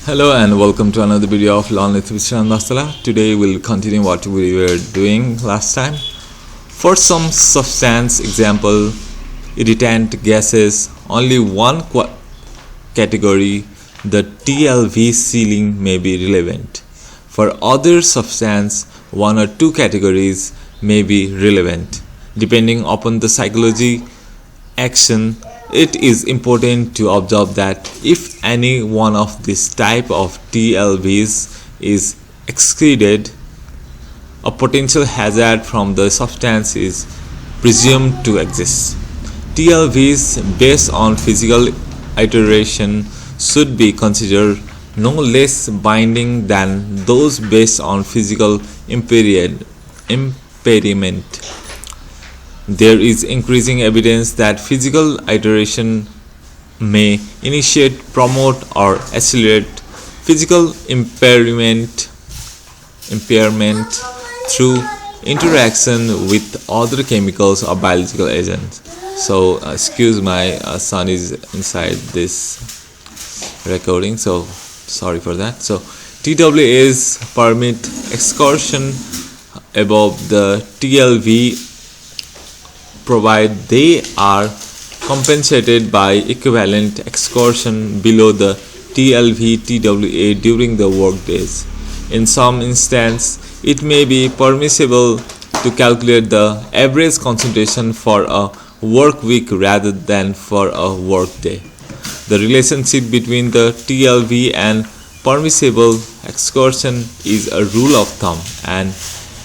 Hello and welcome to another video of Learn with Vishran Masala. Today we'll continue what we were doing last time. For some substance, example, irritant gases, only one category, the TLV ceiling may be relevant. For other substance, one or two categories may be relevant. Depending upon the psychology action, it is important to observe that if any one of this type of TLVs is exceeded, a potential hazard from the substance is presumed to exist. TLVs based on physical iteration should be considered no less binding than those based on physical impairment. There is increasing evidence that physical iteration may initiate, promote, or accelerate physical impairment through interaction with other chemicals or biological agents. So, excuse my son is inside this recording, so sorry for that. So, TWAs permit excursion above the TLV provided they are compensated by equivalent excursion below the TLV-TWA during the work days. In some instances, it may be permissible to calculate the average concentration for a work week rather than for a work day. The relationship between the TLV and permissible excursion is a rule of thumb and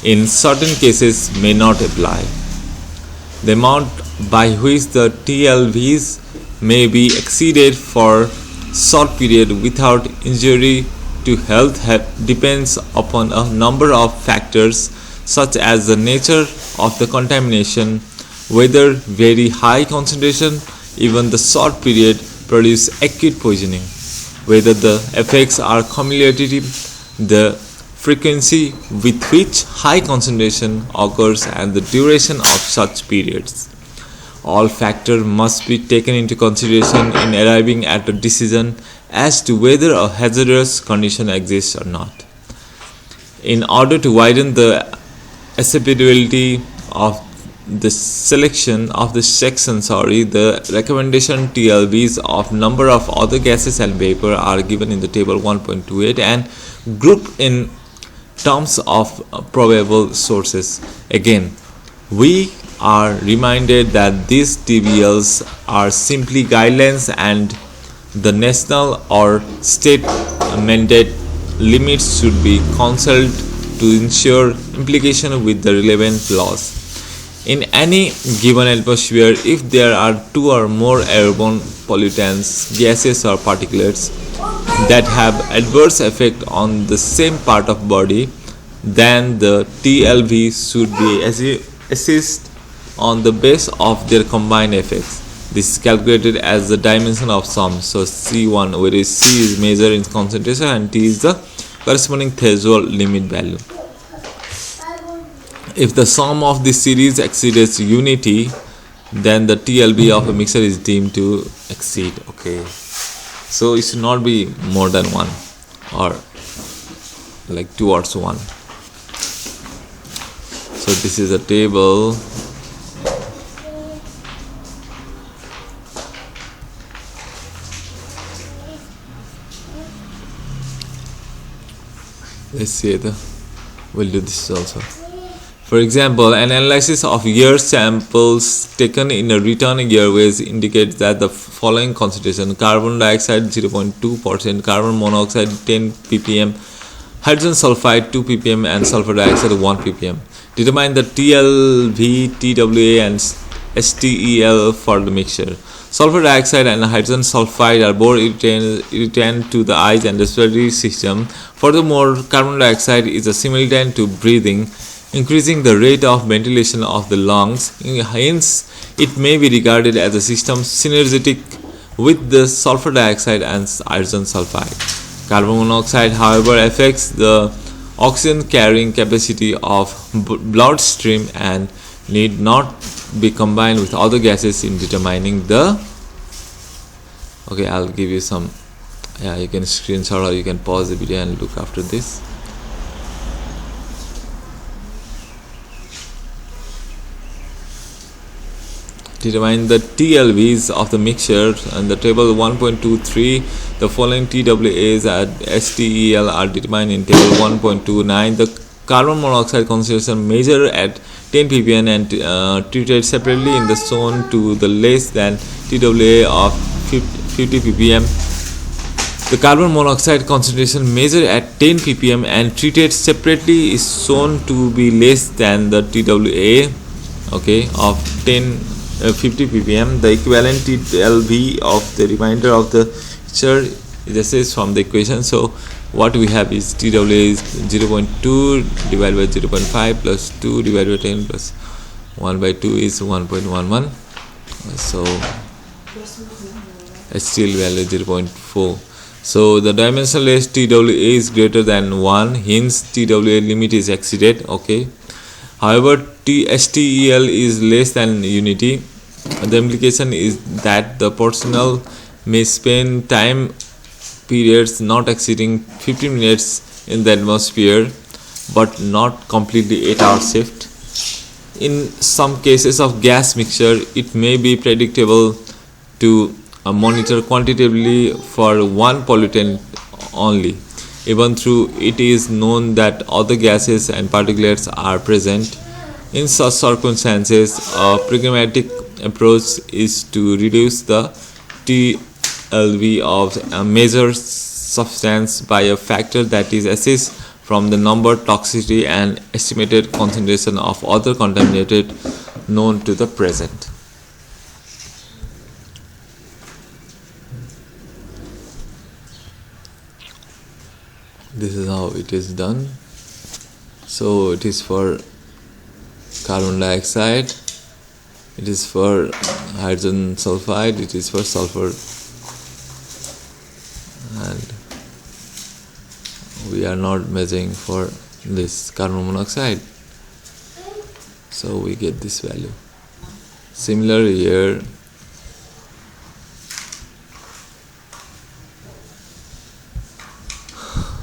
in certain cases may not apply. The amount by which the TLVs may be exceeded for short period without injury to health depends upon a number of factors such as the nature of the contamination, whether very high concentration, even the short period produce acute poisoning, whether the effects are cumulative, the frequency with which high concentration occurs and the duration of such periods. All factors must be taken into consideration in arriving at a decision as to whether a hazardous condition exists or not. In order to widen the acceptability of the section, the recommendation TLVs of number of other gases and vapor are given in the table 1.28 and grouped in terms of probable sources. Again, we are reminded that these TVLs are simply guidelines and the national or state mandate limits should be consulted to ensure implication with the relevant laws. In any given atmosphere, if there are two or more airborne pollutants, gases or particulates that have adverse effect on the same part of body, then the TLV should be assessed on the base of their combined effects. This is calculated as the dimension of sum. So C1, where is C is measured in concentration and T is the corresponding threshold limit value. If the sum of this series exceeds unity, then the TLV of a mixture is deemed to exceed. Okay, so it should not be more than 1 or like towards 1. So this is a table. Let's see we'll do this also. For example, an analysis of air samples taken in a return airways indicates that the following concentration: carbon dioxide 0.2%, carbon monoxide 10 ppm, hydrogen sulfide 2 ppm and sulfur dioxide 1 ppm. Determine the TLV, TWA and STEL for the mixture. Sulfur dioxide and hydrogen sulfide are both irritant to the eyes and respiratory system. Furthermore, carbon dioxide is a stimulant to breathing, increasing the rate of ventilation of the lungs. Hence, it may be regarded as a system synergetic with the sulfur dioxide and hydrogen sulfide. Carbon monoxide, however, affects the oxygen carrying capacity of bloodstream and need not be combined with other gases in determining the. Okay, I'll give you some Yeah, you can screenshot or you can pause the video and look after this. Determine the TLVs of the mixture. And the table 1.23, the following TWAs at STEL are determined in table 1.29. The carbon monoxide concentration measured at 10 ppm and treated separately in the zone to the less than TWA of 50 ppm. The carbon monoxide concentration measured at 10 ppm and treated separately is shown to be less than the TWA, okay, of 50 ppm. The equivalent TLV of the remainder of the mixture is from the equation. So what we have is TWA is 0.2 divided by 0.5 plus 2 divided by 10 plus 1 by 2 is 1.11. So HTL value is 0.4. So the dimensionless TWA is greater than 1, hence TWA limit is exceeded, okay. However, STEL is less than unity. The implication is that the personnel may spend time periods not exceeding 15 minutes in the atmosphere, but not completely 8-hour shift. In some cases of gas mixture, it may be predictable to monitor quantitatively for one pollutant only, even though it is known that other gases and particulates are present. In such circumstances, a pragmatic approach is to reduce the TLV of a measured substance by a factor that is assessed from the number, toxicity and estimated concentration of other contaminated known to the present. This is how it is done. So it is for carbon dioxide, it is for hydrogen sulfide, it is for sulfur, and we are not measuring for this carbon monoxide, so we get this value. Similar here,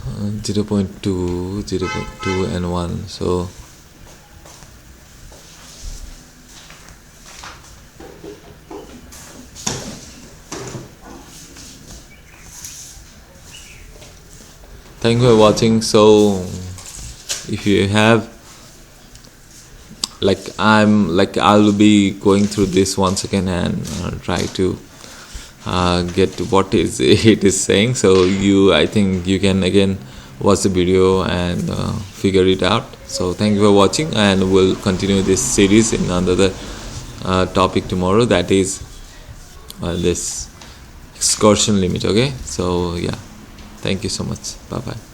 uh, 0.2 and 1. So thank you for watching. So if you have I'll be going through this once again and try to get to what is it is saying. So I think you can again watch the video and figure it out. So thank you for watching, and we'll continue this series in another topic tomorrow, that is this excursion limit. Okay, so yeah, thank you so much. Bye bye.